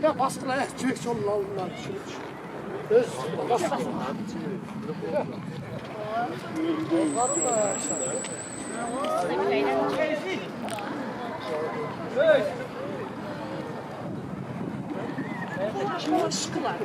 Ya baskıla ya, çek solunu alınlar. Öz, baskıla. Sıkılar.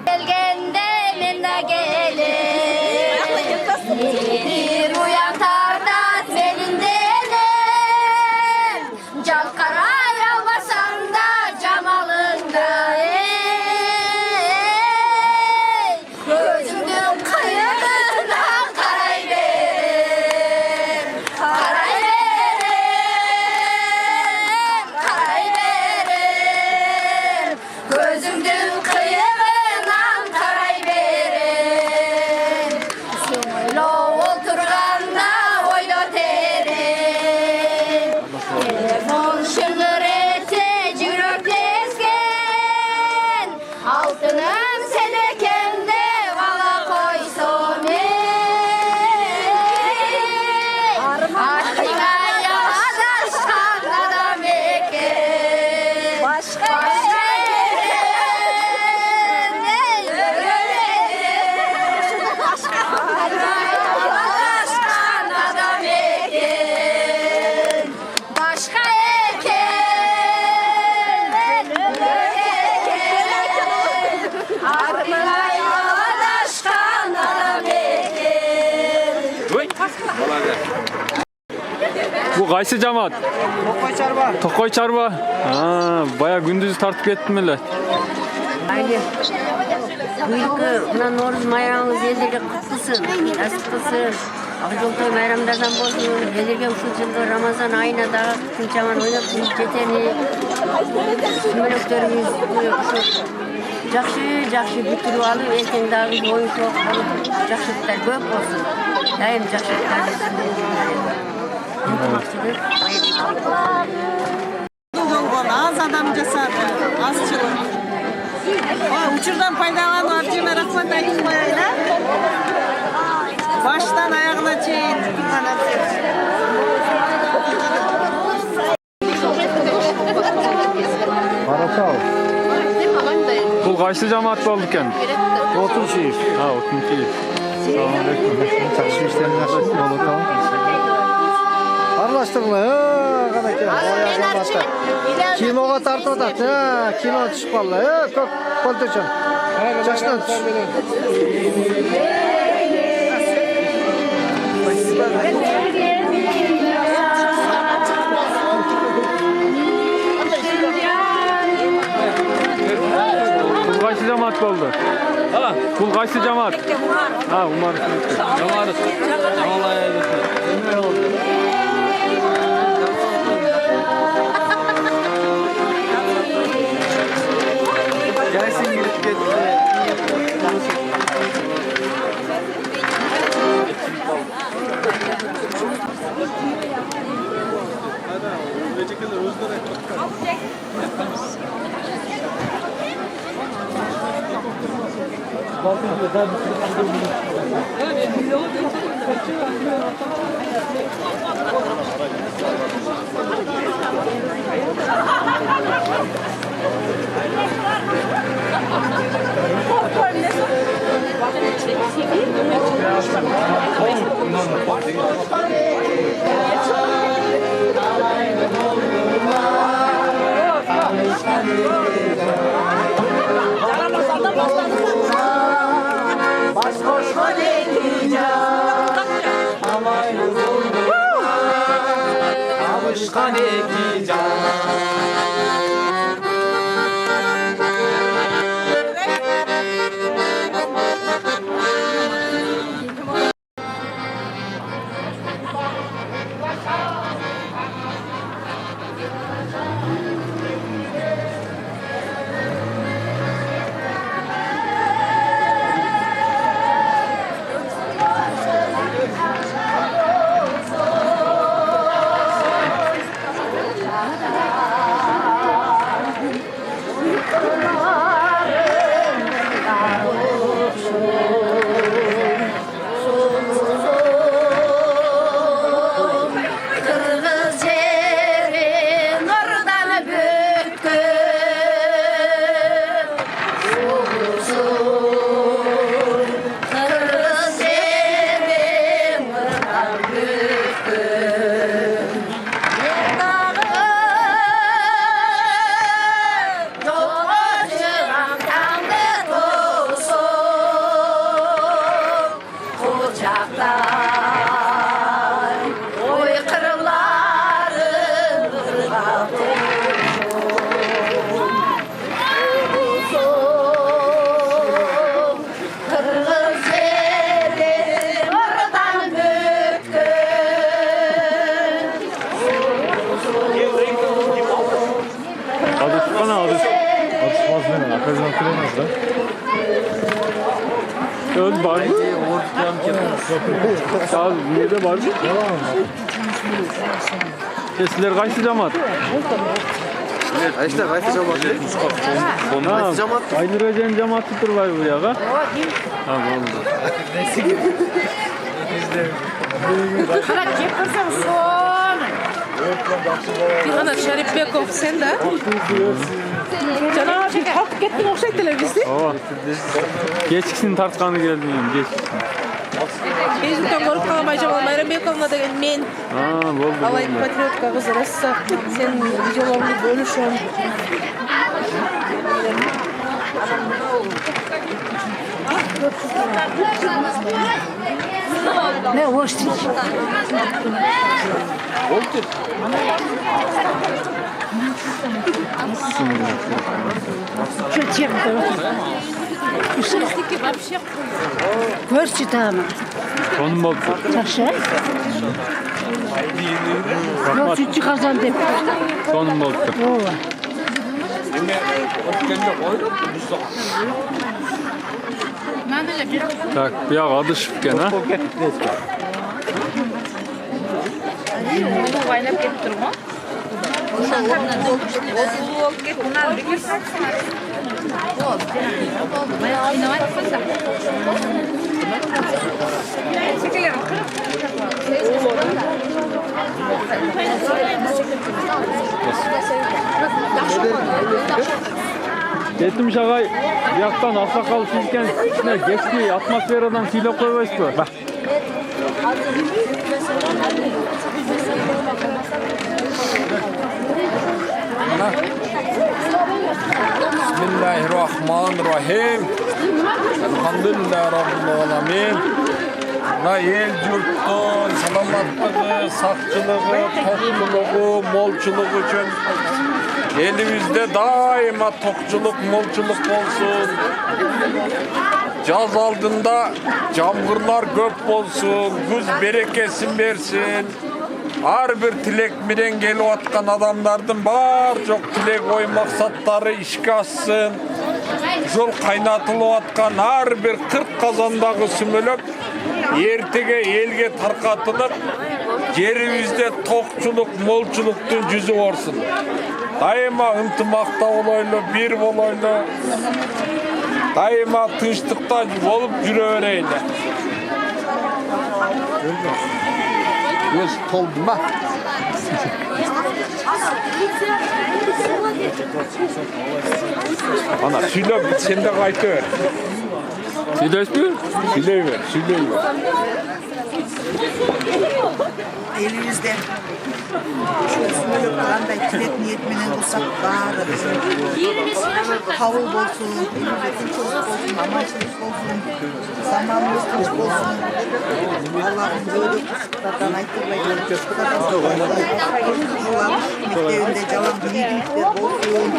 Gelgende minna gelir uyan tarda senindenim can karar almasan da camalında gözümün kıyırından karay verir karay verir karay verir gözümün kıyırından karay verir lo oturganda oylo terim telefon şıngır etse yürek tesken altının senekende vala koysun aşkına yadaşkan adam eken başka Bu kaysı cemaat? Tokoy çarba. Tokoy çarba. Baya gündüzü tartıp ettim öyle. Aynen. Bugünkü Noruz bayramımız ellerge kutlusun, nasip kılsın. Akıltoy bayramlardan bolsun. Ellerge şu yılғы Ramazan ayına da kınçaman oynap жетeni sümölöklerimiz жақсы бүтүрүп алып, эртең дагы оюн соок болуп, жакшылыктар көп болсун. Дайым жакшылыктарды Az adam жасады, азчылык. Учурдан пайдаланып, абдиме рахмат айтып коелу. Баштан аягына чейин турган Карасал. Bu kaysı cemaat oldu ekan? Otun Ha, Otun. Assalamu alaykum. Жақсы işlerin nasıl болот? Аралаштырыңlar. Канакей, оя жамаатта. Кинога тартып атат. Кино түшүп калды. Көк колточон. Жаштан түш. Bu kaysı cemaat oldu? Ha, bu kaysı cemaat? Ha, Umar. Jamarız. Vallahi ne oldu? Gelsin gidip gitti. Oy kırlarım kırmızı ellerim oradan büktüm. Adı çıkana adı. Adı çıkmaz ne? Arkadaşlar kırılmaz da. Öz var mı? Sağ ol. Nerede var mı? Sizler kaçtı cemaat? İşte kaçtı cemaat. Ha, Aynur Hoca'nın cemaat tutur var buraya. Ha, oldu. Ana Şerif Bekov sen de. Canım abi kalk gittin okşay televizyon. Oo. Geçkisini tartkanı geldim. Geçkisini. Facebook'tan ko'rib qolmayman. Mayram Bekovna degan men. Ha, bo'ldi. Alay patriotka qiz rosa sen videolaringni bo'lishim. Ne hoş değil. Kötü yaptı. Görçü tamam. Sonum oldu. Taşı. Yok üçü kazandı. Sonum oldu. Tak, bir adı şıkken ha. Oynab ketib turma. Ketmiş ağay, bir yaktan asakal sizken ne geçti atmosferadan siyle koyuyoruz bu. Bak. Bismillahirrahmanirrahim. Elhamdülillah Rabbil Alamin. Na el yurttun salamatlığı, sağçılığı, tokluluğu, molçuluğu için elimizde daima tokçuluk, molçuluk olsun. Caz aldığında camgırlar köp olsun, güz berekesin versin. Her bir tilek bilen gelip atkan adamlardan bar çok tilek oy maksatları işe assın. Жол кайнатылып аткан ар бир 40 казандагы сүмөлөк эртеге элге таркатылып жерибизде токчулук, молчулуктун жүзү орсун. Дайыма ынтымакта болойлу, бир болойлу. Дайыма тынчтыкта болуп жүрө берейли. Göz tolduma. Ana сүйлөп сен де кайта бер. Söyleyip mi? Сүйлөй бер, сүйлөй бер. Elimizde şöyle qanday tilek niyetmenen olsak bari kabul bolsun, elimizde tinchlik bolsun, amançılık bolsun, zamanımız tinch bolsun. Allah'ın böyle kutlardan aytırmayın. Mektebinde calan yiğitlikler bolsun.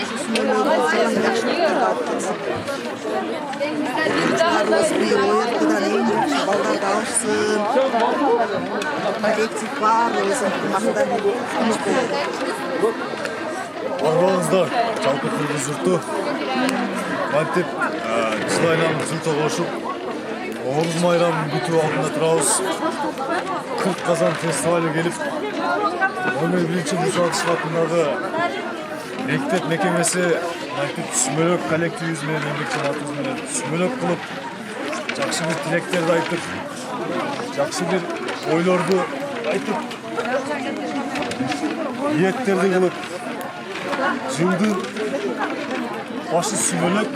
Süsmölöğün calan yaşlıklar atılsın. Çağırmaz bir oyatlıdan en yaxşı ballar dağılsın. Kolektif var olsun. Maqtan tinch bolsun. Арбаңыздар, жалпы кыргыз журту кантип Чыл айланып жыл кошуп, Оорuz майрамын күтүү алдында турабыз. 40 Казан фестивалі келип, 11-чи Муса Атышев атындагы мектеп мекемеси мектеп сүмөлөк коллективибиз менен эмгекчилатыбыз менен сүмөлөк кылып, жакшы бир тилектерди айтып, жакшы бир ойлорду айтып, ниеттерди кылып, жылдын башы сүмөлөк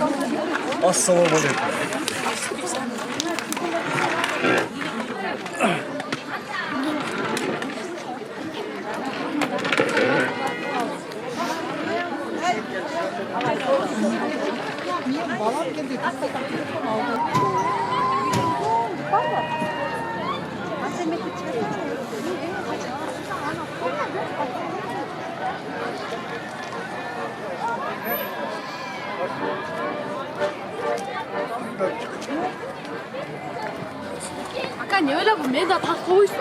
ассаламу алейкум. Balam geldi. Akan ne öyle bu? Ben de takmış.